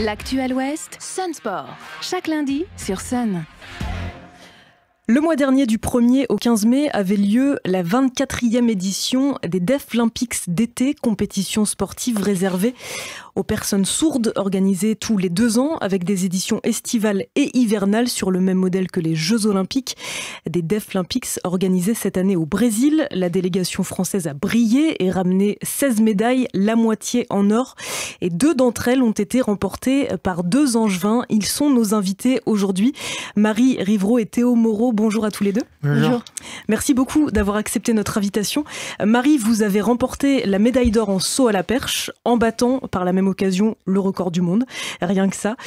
L'actuel Ouest, Sun Sport. Chaque lundi sur Sun. Le mois dernier, du 1er au 15 mai, avait lieu la 24e édition des Deaflympics d'été, compétition sportive réservée aux personnes sourdes, organisée tous les 2 ans, avec des éditions estivales et hivernales sur le même modèle que les Jeux Olympiques. Des Deaflympics organisés cette année au Brésil. La délégation française a brillé et ramené 16 médailles, la moitié en or. Et 2 d'entre elles ont été remportées par 2 angevins. Ils sont nos invités aujourd'hui. Marie Riveraud et Théo Moreau, bonjour à tous les deux. Bonjour. Merci beaucoup d'avoir accepté notre invitation. Marie, vous avez remporté la médaille d'or en saut à la perche, en battant par la même occasion le record du monde. Rien que ça.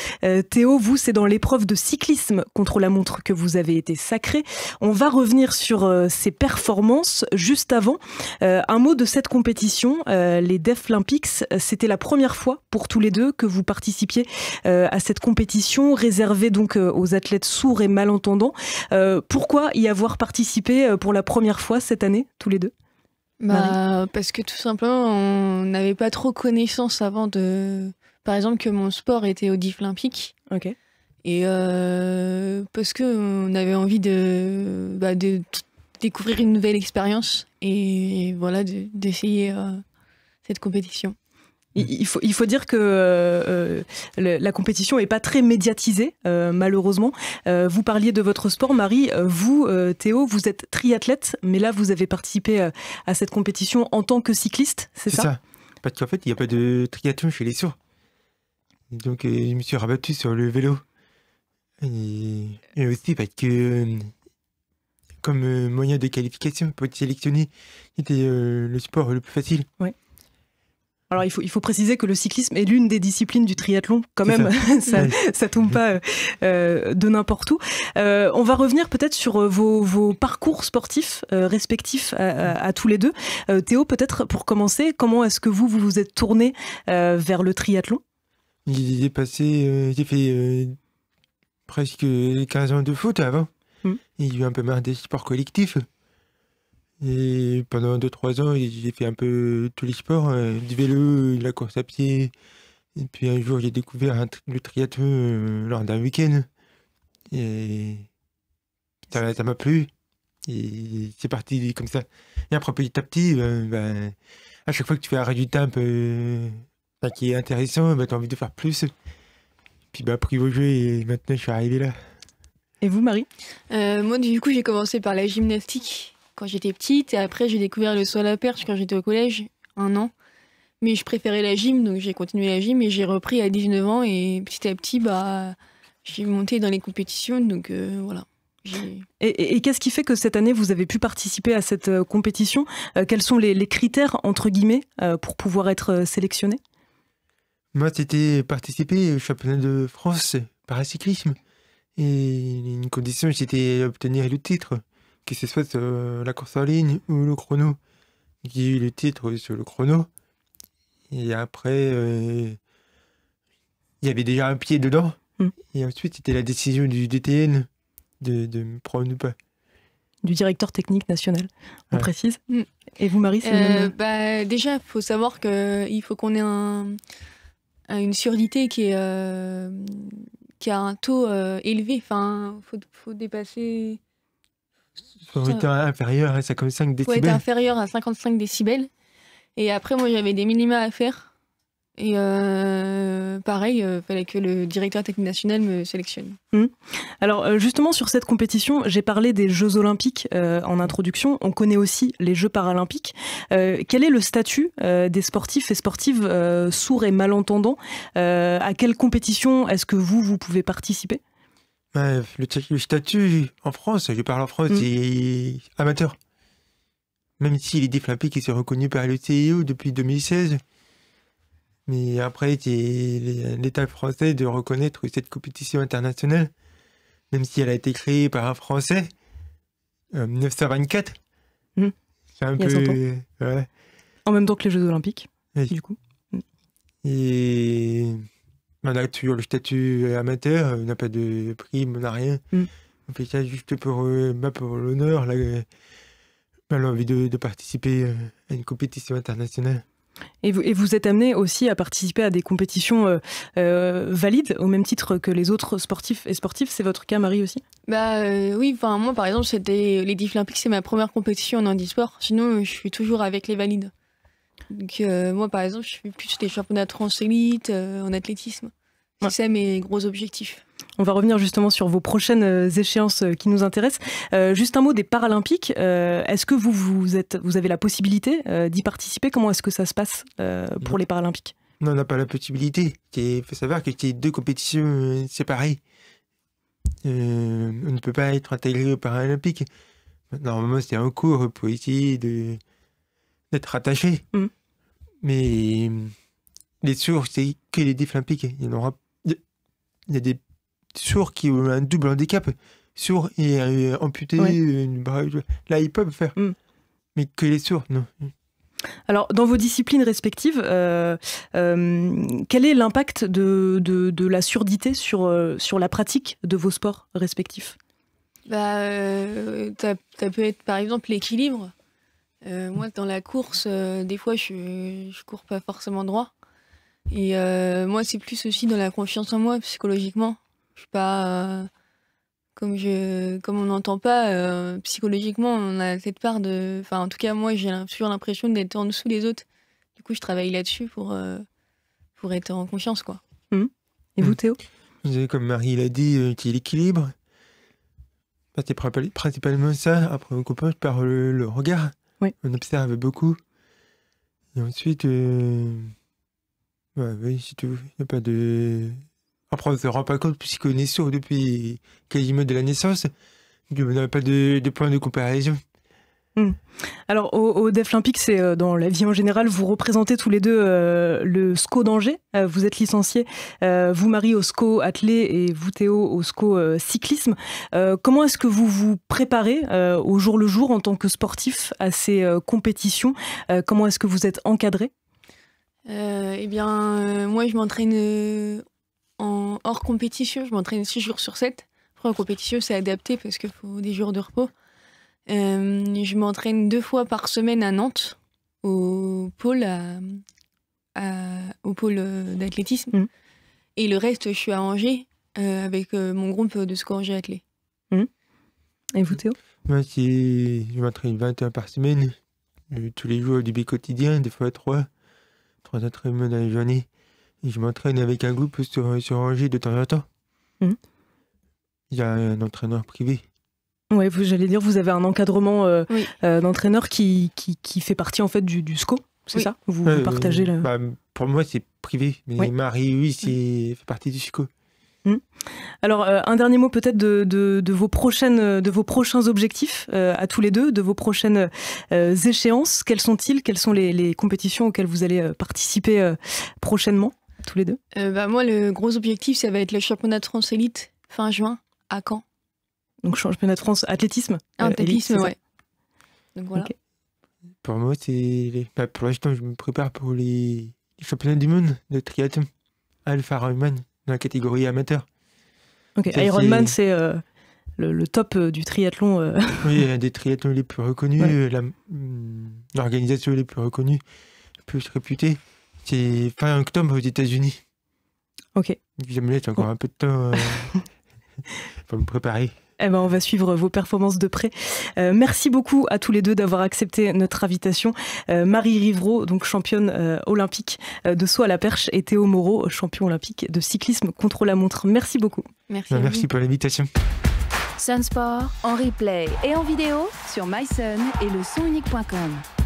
Théo, vous, c'est dans l'épreuve de cyclisme contre la montre que vous avez été sacré. On va revenir sur ces performances. Juste avant, un mot de cette compétition. Les Deaflympics, c'était la première fois pour tous les deux que vous participiez à cette compétition réservée donc aux athlètes sourds et malentendants. Pourquoi y avoir participé pour la première fois cette année, tous les deux? Parce que tout simplement, on n'avait pas trop connaissance avant par exemple, que mon sport était au Deaflympics. Ok. Et parce qu'on avait envie de découvrir une nouvelle expérience et voilà, d'essayer cette compétition. Il faut dire que la compétition n'est pas très médiatisée, malheureusement. Vous parliez de votre sport, Marie. Vous, Théo, vous êtes triathlète, mais là, vous avez participé à cette compétition en tant que cycliste, c'est ça? C'est ça. Parce qu'en fait, il n'y a pas de triathlon chez les sourds. Et donc, je me suis rabattu sur le vélo. Et aussi parce que, comme moyen de qualification pour être sélectionné, c'était le sport le plus facile. Ouais. Alors il faut préciser que le cyclisme est l'une des disciplines du triathlon, quand même, ça tombe pas de n'importe où. On va revenir peut-être sur vos parcours sportifs respectifs à tous les deux. Théo, peut-être pour commencer, comment est-ce que vous vous êtes tourné vers le triathlon? J'ai fait presque 15 ans de foot avant. Et j'ai eu un peu marre des sports collectifs. Et pendant 2-3 ans, j'ai fait un peu tous les sports, du vélo, la course à pied. Et puis un jour, j'ai découvert le triathlon lors d'un week-end. Et ça m'a plu. Et c'est parti comme ça. Et après, petit à petit, à chaque fois que tu fais un résultat un peu qui est intéressant, tu as envie de faire plus. Puis pris au jeu et maintenant, je suis arrivé là. Et vous, Marie? Moi, du coup, j'ai commencé par la gymnastique quand j'étais petite, et après j'ai découvert le saut à la perche quand j'étais au collège, 1 an. Mais je préférais la gym, donc j'ai continué la gym et j'ai repris à 19 ans, et petit à petit, j'ai monté dans les compétitions, donc voilà. Et qu'est-ce qui fait que cette année vous avez pu participer à cette compétition? Quels sont les critères, entre guillemets, pour pouvoir être sélectionné? Moi, c'était participer au championnat de France paracyclisme. Et une condition, c'était obtenir le titre, que ce soit sur la course en ligne ou le chrono. J'ai eu le titre sur le chrono. Et après, il y avait déjà un pied dedans. Et ensuite, c'était la décision du DTN de me prendre ou pas. Du directeur technique national, on précise. Et vous, Marie, c'est le même... Déjà, il faut savoir qu'il faut qu'on ait une surdité qui a un taux élevé. Enfin, faut dépasser... Faut être inférieur à 55 décibels. Faut être inférieur à 55 décibels. Et après, moi, j'avais des minima à faire. Et pareil, fallait que le directeur technique national me sélectionne. Alors justement, sur cette compétition, j'ai parlé des Jeux Olympiques en introduction. On connaît aussi les Jeux Paralympiques. Quel est le statut des sportifs et sportives sourds et malentendants? À quelle compétition est-ce que vous pouvez participer? Le statut en France, je parle en France, c'est amateur. Même si les Deaflympics sont reconnus par le CIO depuis 2016. Mais après, c'est l'État français de reconnaître cette compétition internationale, même si elle a été créée par un Français en 1924. C'est un peu... Ouais. En même temps que les Jeux Olympiques, du coup. Et... On a toujours le statut amateur, on n'a pas de prime, on n'a rien. On fait ça juste pour l'honneur, l'envie de participer à une compétition internationale. Et vous êtes amené aussi à participer à des compétitions valides, au même titre que les autres sportifs et sportives. C'est votre cas, Marie, aussi? Oui, moi par exemple, c'était les défis olympiques, c'est ma première compétition en handisport. Sinon, je suis toujours avec les valides. Donc moi par exemple, je fais plus des championnats de France élite en athlétisme. C'est ça mes gros objectifs. On va revenir justement sur vos prochaines échéances qui nous intéressent. Juste un mot des Paralympiques. Est-ce que vous avez la possibilité d'y participer? Comment est-ce que ça se passe pour les Paralympiques? Non, on n'a pas la possibilité. Il faut savoir que c'est 2 compétitions séparées. On ne peut pas être intégré aux Paralympiques. Normalement, c'est en cours pour essayer d'être rattaché. Mais les sourds, c'est que les défis olympiques. Il y a des sourds qui ont un double handicap, sourds et amputés. Là, ils peuvent faire. Mais que les sourds, non. Alors, dans vos disciplines respectives, quel est l'impact de la surdité sur la pratique de vos sports respectifs? Ça peut être par exemple l'équilibre. Moi, dans la course, des fois, je cours pas forcément droit. Et moi, c'est plus aussi dans la confiance en moi, psychologiquement. Je suis pas... comme on n'entend pas, psychologiquement, on a cette part de... Enfin, en tout cas, moi, j'ai toujours l'impression d'être en dessous des autres. Du coup, je travaille là-dessus pour être en confiance, quoi. Et vous, Théo? Comme Marie l'a dit, qu'il y ait l'équilibre. C'est principalement ça. Après, on comprend par le regard. Oui. On observe beaucoup. Et ensuite, oui, c'est tout. Il n'y a pas de... Après, on ne se rend pas compte puisqu'on est sourd depuis quasiment de la naissance. On n'a pas de point de comparaison. Alors, au Défis Olympiques, c'est dans la vie en général, vous représentez tous les deux le SCO d'Angers. Vous êtes licencié, vous Marie au SCO athlé et vous Théo au SCO cyclisme. Comment est-ce que vous vous préparez au jour le jour en tant que sportif à ces compétitions? Comment est-ce que vous êtes encadré? Moi, je m'entraîne hors compétition. Je m'entraîne 6 jours sur 7. Après, en compétition, c'est adapté parce qu'il faut des jours de repos. Je m'entraîne 2 fois par semaine à Nantes, au pôle d'athlétisme. Et le reste, je suis à Angers avec mon groupe de SCO Angers Athlé. Et vous, Théo? Moi, je m'entraîne 20 heures par semaine, tous les jours du quotidien, des fois 3 entraînements dans la journée. Et je m'entraîne avec un groupe sur Angers de temps en temps. Il y a un entraîneur privé. Oui, j'allais dire, vous avez un encadrement d'entraîneur qui fait partie en fait du SCO, c'est ça? Vous partagez le... Pour moi, c'est privé, mais Marie, oui, fait partie du SCO. Alors, un dernier mot peut-être de vos prochains objectifs à tous les deux, de vos prochaines échéances. Quelles sont-ils? Quelles sont les compétitions auxquelles vous allez participer prochainement, tous les deux? Moi, le gros objectif, ça va être le championnat de France élite fin juin à Caen. Donc, championnat de France athlétisme. Athlétisme, élite, ouais. Donc voilà. Okay. Pour moi, pour l'instant, je me prépare pour les championnats du monde de triathlon. Alpha Ironman, dans la catégorie amateur. Ok, Ironman, c'est le top du triathlon. Oui, un des triathlons les plus reconnus, l'organisation les plus reconnue, la plus réputée. C'est fin octobre aux États-Unis. Ok. Je me laisse encore un peu de temps pour me préparer. On va suivre vos performances de près. Merci beaucoup à tous les deux d'avoir accepté notre invitation. Marie Riveraud, donc championne olympique de saut à la perche, et Théo Moreau, champion olympique de cyclisme contre la montre. Merci beaucoup. Merci pour l'invitation. Sun Sport en replay et en vidéo sur mysun et le sonunique.com.